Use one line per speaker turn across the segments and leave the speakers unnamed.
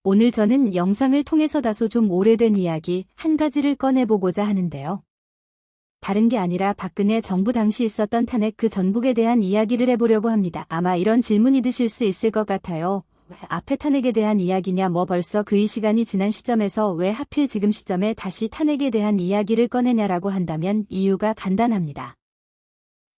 오늘 저는 영상을 통해서 다소 좀 오래된 이야기 한 가지를 꺼내보고자 하는데요. 다른 게 아니라 박근혜 정부 당시 있었던 탄핵 그 전국에 대한 이야기를 해보려고 합니다. 아마 이런 질문이 드실 수 있을 것 같아요. 왜 앞에 탄핵에 대한 이야기냐, 벌써 그 시간이 지난 시점에서 왜 하필 지금 시점에 다시 탄핵에 대한 이야기를 꺼내냐라고 한다면 이유가 간단합니다.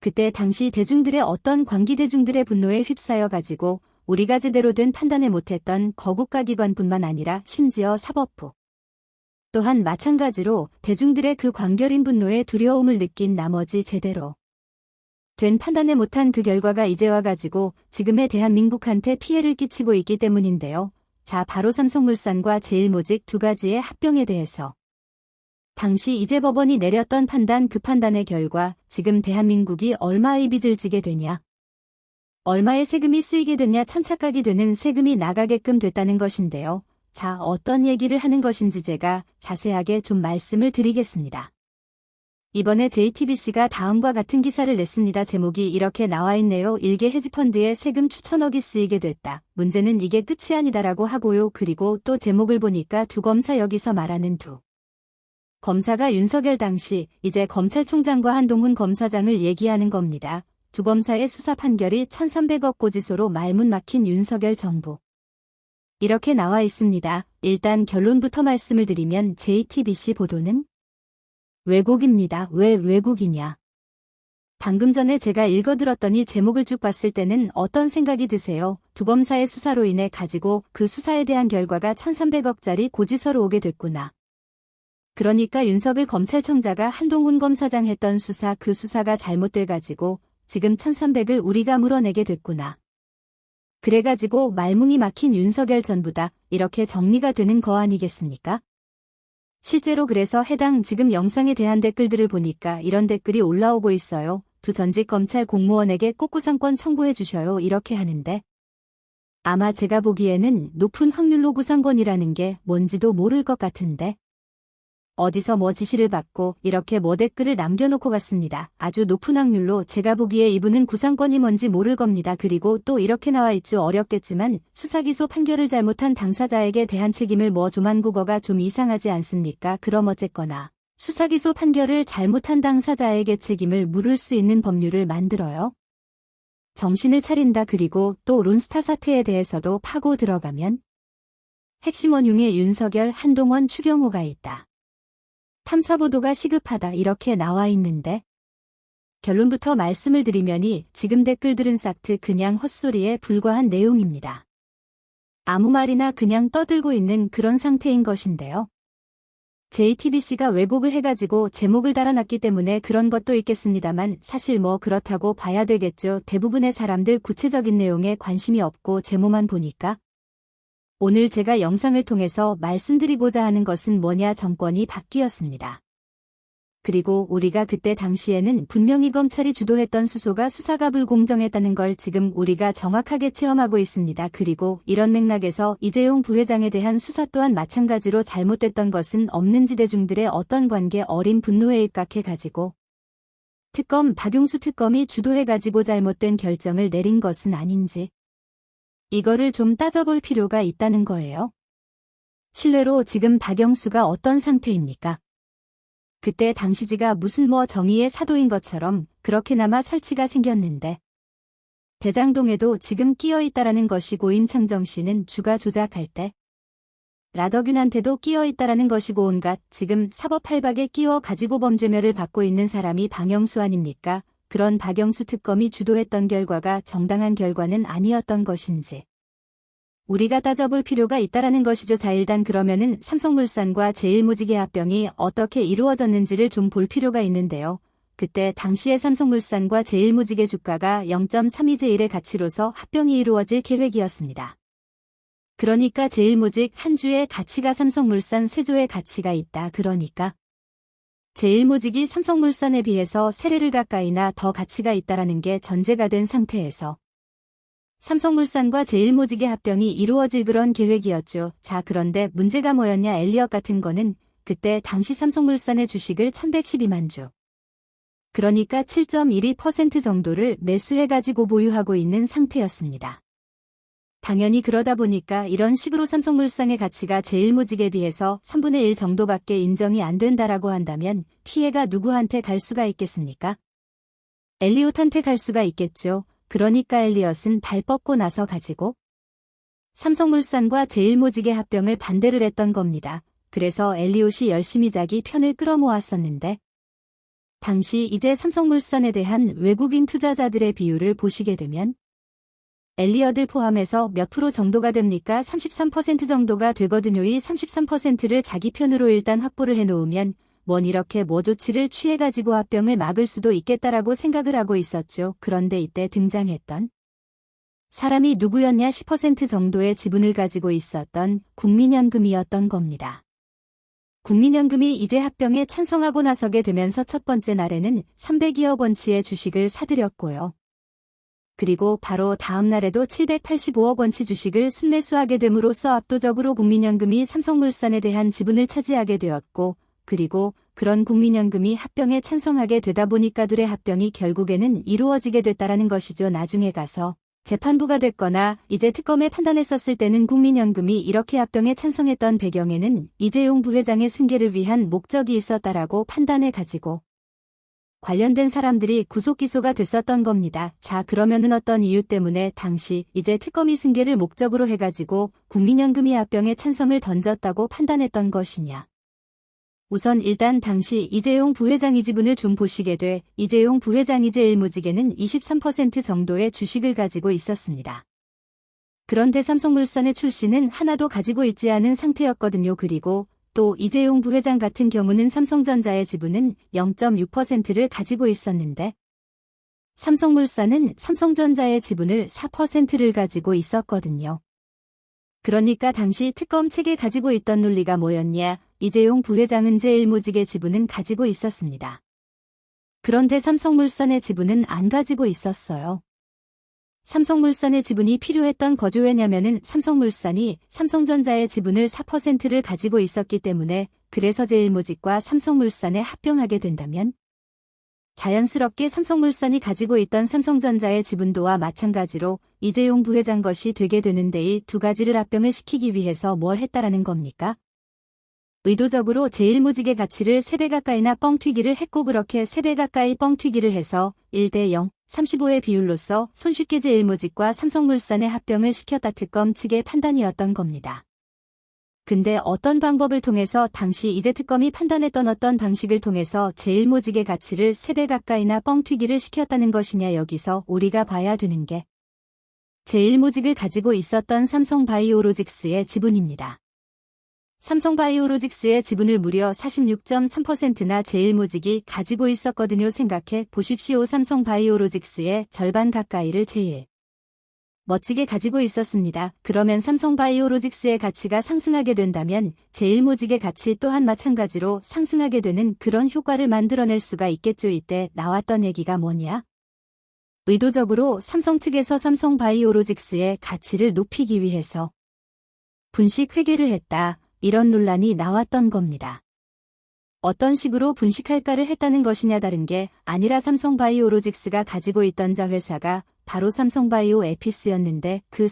그때 당시 대중들의 어떤 광기 대중들의 분노에 휩싸여 가지고 우리가 제대로 된 판단을 못했던 거국가기관뿐만 아니라 심지어 사법부 또한 마찬가지로 대중들의 그 광결인 분노에 두려움을 느낀 나머지 제대로 된 판단을 못한 그 결과가 이제와 가지고 지금의 대한민국한테 피해를 끼치고 있기 때문인데요. 자, 바로 삼성물산과 제일모직 두 가지의 합병에 대해서 당시 이재법원이 내렸던 판단, 그 판단의 결과 지금 대한민국이 얼마의 빚을 지게 되냐, 얼마의 세금이 쓰이게 되냐, 천착각이 되는 세금이 나가게끔 됐다는 것인데요. 자, 어떤 얘기를 하는 것인지 제가 자세하게 좀 말씀을 드리겠습니다. 이번에 JTBC가 다음과 같은 기사를 냈습니다. 제목이 이렇게 나와 있네요. 일개 헤지펀드에 세금 추천억이 쓰이게 됐다. 문제는 이게 끝이 아니다라고 하고요. 그리고 또 제목을 보니까 두 검사, 여기서 말하는 두 검사가 윤석열 당시 이제 검찰총장과 한동훈 검사장을 얘기하는 겁니다. 두 검사의 수사 판결이 1,300억 고지서로 말문 막힌 윤석열 정부. 이렇게 나와 있습니다. 일단 결론부터 말씀을 드리면 JTBC 보도는 왜곡입니다. 왜 왜곡이냐? 방금 전에 제가 읽어들었더니 제목을 쭉 봤을 때는 어떤 생각이 드세요? 두 검사의 수사로 인해 가지고 그 수사에 대한 결과가 1,300억짜리 고지서로 오게 됐구나. 그러니까 윤석열 검찰총장가 한동훈 검사장 했던 수사, 그 수사가 잘못돼 가지고 지금 1,300을 우리가 물어내게 됐구나. 그래가지고 말문이 막힌 윤석열 전부다. 이렇게 정리가 되는 거 아니겠습니까? 실제로 그래서 해당 지금 영상에 대한 댓글들을 보니까 이런 댓글이 올라오고 있어요. 두 전직 검찰 공무원에게 꼭 구상권 청구해 주셔요. 이렇게 하는데 아마 제가 보기에는 높은 확률로 구상권이라는 게 뭔지도 모를 것 같은데 어디서 지시를 받고 이렇게 댓글을 남겨놓고 갔습니다. 아주 높은 확률로 제가 보기에 이분은 구상권이 뭔지 모를 겁니다. 그리고 또 이렇게 나와 있죠. 어렵겠지만 수사기소 판결을 잘못한 당사자에게 대한 책임을 좀 한국어가 좀 이상하지 않습니까? 그럼 어쨌거나 수사기소 판결을 잘못한 당사자에게 책임을 물을 수 있는 법률을 만들어요. 정신을 차린다. 그리고 또 론스타 사태에 대해서도 파고 들어가면 핵심 원흉에 윤석열, 한동훈, 추경호가 있다. 탐사보도가 시급하다. 이렇게 나와 있는데 결론부터 말씀을 드리면이 지금 댓글들은 싹트 그냥 헛소리에 불과한 내용입니다. 아무 말이나 그냥 떠들고 있는 그런 상태인 것인데요. JTBC가 왜곡을 해가지고 제목을 달아놨기 때문에 그런 것도 있겠습니다만 사실 그렇다고 봐야 되겠죠. 대부분의 사람들 구체적인 내용에 관심이 없고 제목만 보니까 오늘 제가 영상을 통해서 말씀드리고자 하는 것은 뭐냐, 정권이 바뀌었습니다. 그리고 우리가 그때 당시에는 분명히 검찰이 주도했던 수소가 수사가 불공정했다는 걸 지금 우리가 정확하게 체험하고 있습니다. 그리고 이런 맥락에서 이재용 부회장에 대한 수사 또한 마찬가지로 잘못됐던 것은 없는지 대중들의 어떤 관계 어린 분노에 입각해가지고 특검, 박용수 특검이 주도해가지고 잘못된 결정을 내린 것은 아닌지 이거를 좀 따져볼 필요가 있다는 거예요. 실례로 지금 박영수가 어떤 상태입니까? 그때 당시지가 무슨 정의의 사도인 것처럼 그렇게나마 설치가 생겼는데 대장동에도 지금 끼어있다라는 것이고 임창정 씨는 주가 조작할 때 라더균한테도 끼어있다라는 것이고 온갖 지금 사법 팔박에 끼어 가지고 범죄멸을 받고 있는 사람이 박영수 아닙니까? 그런 박영수 특검이 주도했던 결과가 정당한 결과는 아니었던 것인지 우리가 따져볼 필요가 있다라는 것이죠. 자, 일단 그러면은 삼성물산과 제일모직의 합병이 어떻게 이루어졌는지를 좀 볼 필요가 있는데요. 그때 당시에 삼성물산과 제일모직의 주가가 0.32제1의 가치로서 합병이 이루어질 계획이었습니다. 그러니까 제일모직 한 주의 가치가 삼성물산 3조의 가치가 있다. 그러니까 제일모직이 삼성물산에 비해서 3배를 가까이나 더 가치가 있다라는 게 전제가 된 상태에서 삼성물산과 제일모직의 합병이 이루어질 그런 계획이었죠. 자, 그런데 문제가 뭐였냐, 엘리엇 같은 거는 그때 당시 삼성물산의 주식을 1112만 주. 그러니까 7.12% 정도를 매수해가지고 보유하고 있는 상태였습니다. 당연히 그러다 보니까 이런 식으로 삼성물산의 가치가 제일모직에 비해서 3분의 1 정도밖에 인정이 안 된다라고 한다면 피해가 누구한테 갈 수가 있겠습니까? 엘리엇한테 갈 수가 있겠죠. 그러니까 엘리엇은 발 뻗고 나서 가지고 삼성물산과 제일모직의 합병을 반대를 했던 겁니다. 그래서 엘리엇이 열심히 자기 편을 끌어모았었는데 당시 이제 삼성물산에 대한 외국인 투자자들의 비율을 보시게 되면 엘리엇을 포함해서 몇 프로 정도가 됩니까? 33% 정도가 되거든요. 이 33%를 자기 편으로 일단 확보를 해놓으면 뭔 이렇게 조치를 취해가지고 합병을 막을 수도 있겠다라고 생각을 하고 있었죠. 그런데 이때 등장했던 사람이 누구였냐? 10% 정도의 지분을 가지고 있었던 국민연금이었던 겁니다. 국민연금이 이제 합병에 찬성하고 나서게 되면서 첫 번째 날에는 300여억 원치의 주식을 사들였고요. 그리고 바로 다음 날에도 785억 원치 주식을 순매수하게 됨으로써 압도적으로 국민연금이 삼성물산에 대한 지분을 차지하게 되었고, 그리고 그런 국민연금이 합병에 찬성하게 되다 보니까 둘의 합병이 결국에는 이루어지게 됐다라는 것이죠. 나중에 가서 재판부가 됐거나 이제 특검에 판단했었을 때는 국민연금이 이렇게 합병에 찬성했던 배경에는 이재용 부회장의 승계를 위한 목적이 있었다라고 판단해 가지고 관련된 사람들이 구속 기소가 됐었던 겁니다. 자, 그러면은 어떤 이유 때문에 당시 이제 특검이 승계를 목적으로 해가지고 국민연금이 합병에 찬성을 던졌다고 판단했던 것이냐. 우선 일단 당시 이재용 부회장의 지분을 좀 보시게 돼 이재용 부회장이 제일모직에는 23% 정도의 주식을 가지고 있었습니다. 그런데 삼성물산의 출신은 하나도 가지고 있지 않은 상태였거든요. 그리고 또 이재용 부회장 같은 경우는 삼성전자의 지분은 0.6%를 가지고 있었는데 삼성물산은 삼성전자의 지분을 4%를 가지고 있었거든요. 그러니까 당시 특검 측에 가지고 있던 논리가 뭐였냐? 이재용 부회장은 제일모직의 지분은 가지고 있었습니다. 그런데 삼성물산의 지분은 안 가지고 있었어요. 삼성물산의 지분이 필요했던 거죠. 왜냐면은 삼성물산이 삼성전자의 지분을 4%를 가지고 있었기 때문에 그래서 제일모직과 삼성물산에 합병하게 된다면 자연스럽게 삼성물산이 가지고 있던 삼성전자의 지분도와 마찬가지로 이재용 부회장 것이 되게 되는데 이 두 가지를 합병을 시키기 위해서 뭘 했다라는 겁니까? 의도적으로 제일모직의 가치를 3배 가까이나 뻥튀기를 했고 그렇게 3배 가까이 뻥튀기를 해서 1대0, 35의 비율로서 손쉽게 제일모직과 삼성물산의 합병을 시켰다 특검 측의 판단이었던 겁니다. 근데 어떤 방법을 통해서 당시 이제 특검이 판단했던 어떤 방식을 통해서 제일모직의 가치를 3배 가까이나 뻥튀기를 시켰다는 것이냐 여기서 우리가 봐야 되는 게 제일모직을 가지고 있었던 삼성바이오로직스의 지분입니다. 삼성바이오로직스의 지분을 무려 46.3%나 제일모직이 가지고 있었거든요. 생각해 보십시오. 삼성바이오로직스의 절반 가까이를 제일 멋지게 가지고 있었습니다. 그러면 삼성바이오로직스의 가치가 상승하게 된다면 제일모직의 가치 또한 마찬가지로 상승하게 되는 그런 효과를 만들어낼 수가 있겠죠. 이때 나왔던 얘기가 뭐냐? 의도적으로 삼성 측에서 삼성바이오로직스의 가치를 높이기 위해서 분식 회계를 했다. 이런 논란이 나왔던 겁니다. 어떤 식으로 분식할까를 했다는 것이냐 다른 게 아니라 삼성바이오로직스가 가지고 있던 자회사가 바로 삼성바이오에피스였는데 그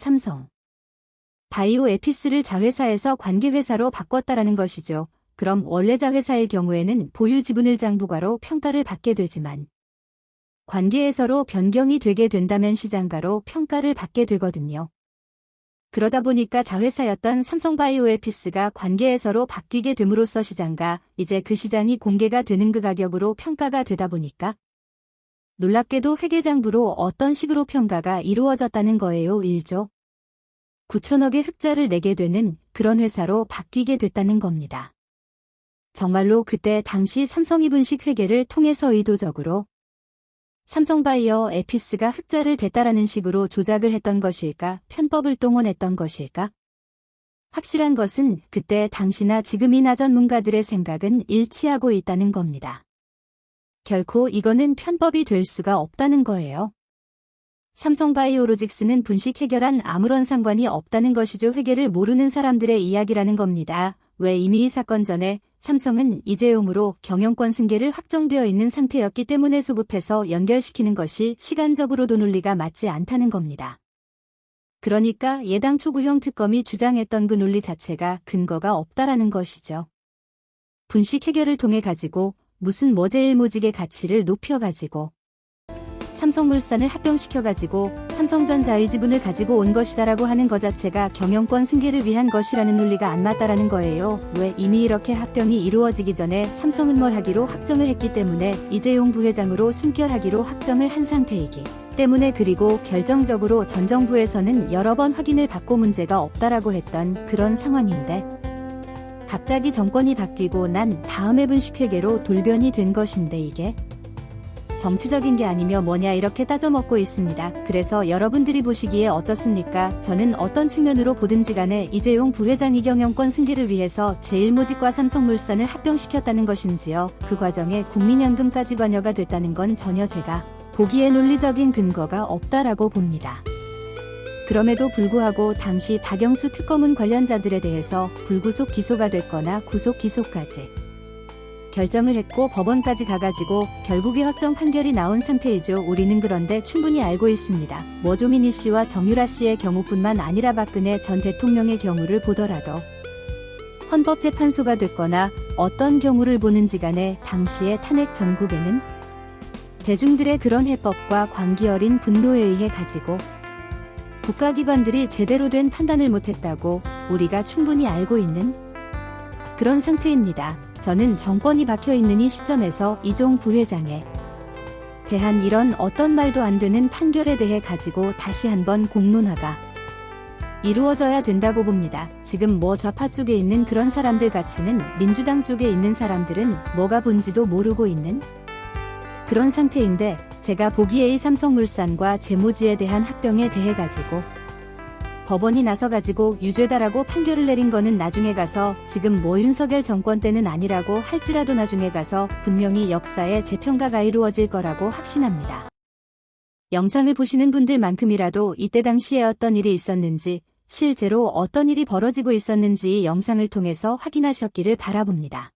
삼성바이오에피스를 자회사에서 관계회사로 바꿨다라는 것이죠. 그럼 원래 자회사의 경우에는 보유 지분을 장부가로 평가를 받게 되지만 관계회사로 변경이 되게 된다면 시장가로 평가를 받게 되거든요. 그러다 보니까 자회사였던 삼성바이오에피스가 관계회사로 바뀌게 됨으로써 시장가, 이제 그 시장이 공개가 되는 그 가격으로 평가가 되다 보니까 놀랍게도 회계장부로 어떤 식으로 평가가 이루어졌다는 거예요. 1조 9천억의 흑자를 내게 되는 그런 회사로 바뀌게 됐다는 겁니다. 정말로 그때 당시 삼성이 분식 회계를 통해서 의도적으로 삼성바이오에피스가 흑자를 댔다라는 식으로 조작을 했던 것일까? 편법을 동원했던 것일까? 확실한 것은 그때 당시나 지금이나 전문가들의 생각은 일치하고 있다는 겁니다. 결코 이거는 편법이 될 수가 없다는 거예요. 삼성바이오로직스는 분식 해결한 아무런 상관이 없다는 것이죠. 회계를 모르는 사람들의 이야기라는 겁니다. 왜 이미 이 사건 전에 삼성은 이재용으로 경영권 승계를 확정되어 있는 상태였기 때문에 소급해서 연결시키는 것이 시간적으로도 논리가 맞지 않다는 겁니다. 그러니까 예당 초구형 특검이 주장했던 그 논리 자체가 근거가 없다라는 것이죠. 분식 해결을 통해 가지고 무슨 모재일모직의 가치를 높여가지고 삼성물산을 합병시켜가지고 삼성전자의 지분을 가지고 온 것이다라고 하는 것 자체가 경영권 승계를 위한 것이라는 논리가 안 맞다라는 거예요. 왜? 이미 이렇게 합병이 이루어지기 전에 삼성은 뭘 하기로 확정을 했기 때문에 이재용 부회장으로 순결하기로 확정을 한 상태이기 때문에, 그리고 결정적으로 전 정부에서는 여러 번 확인을 받고 문제가 없다라고 했던 그런 상황인데 갑자기 정권이 바뀌고 난 다음에 분식회계로 돌변이 된 것인데 이게 정치적인 게 아니며 뭐냐 이렇게 따져먹고 있습니다. 그래서 여러분들이 보시기에 어떻습니까? 저는 어떤 측면으로 보든지 간에 이재용 부회장이 경영권 승계를 위해서 제1모직과 삼성물산을 합병시켰다는 것인지요, 그 과정에 국민연금까지 관여가 됐다는 건 전혀 제가 보기에 논리적인 근거가 없다라고 봅니다. 그럼에도 불구하고 당시 박영수 특검은 관련자들에 대해서 불구속 기소가 됐거나 구속 기소까지 결정을 했고 법원까지 가가지고 결국에 확정 판결이 나온 상태이죠. 우리는 그런데 충분히 알고 있습니다. 조민희 씨와 정유라 씨의 경우뿐만 아니라 박근혜 전 대통령의 경우를 보더라도 헌법재판소가 됐거나 어떤 경우를 보는지 간에 당시의 탄핵 전국에는 대중들의 그런 해법과 광기 어린 분노에 의해 가지고 국가기관들이 제대로 된 판단을 못했다고 우리가 충분히 알고 있는 그런 상태입니다. 저는 정권이 박혀있는 이 시점에서 이종 부회장에 대한 이런 어떤 말도 안 되는 판결에 대해 가지고 다시 한번 공론화가 이루어져야 된다고 봅니다. 지금 좌파 쪽에 있는 그런 사람들 같이는 민주당 쪽에 있는 사람들은 뭐가 본지도 모르고 있는 그런 상태인데, 제가 보기에 이 삼성물산과 제모지에 대한 합병에 대해 가지고 법원이 나서가지고 유죄다라고 판결을 내린 거는 나중에 가서, 지금 윤석열 정권 때는 아니라고 할지라도 나중에 가서 분명히 역사의 재평가가 이루어질 거라고 확신합니다. 영상을 보시는 분들만큼이라도 이때 당시에 어떤 일이 있었는지, 실제로 어떤 일이 벌어지고 있었는지 이 영상을 통해서 확인하셨기를 바라봅니다.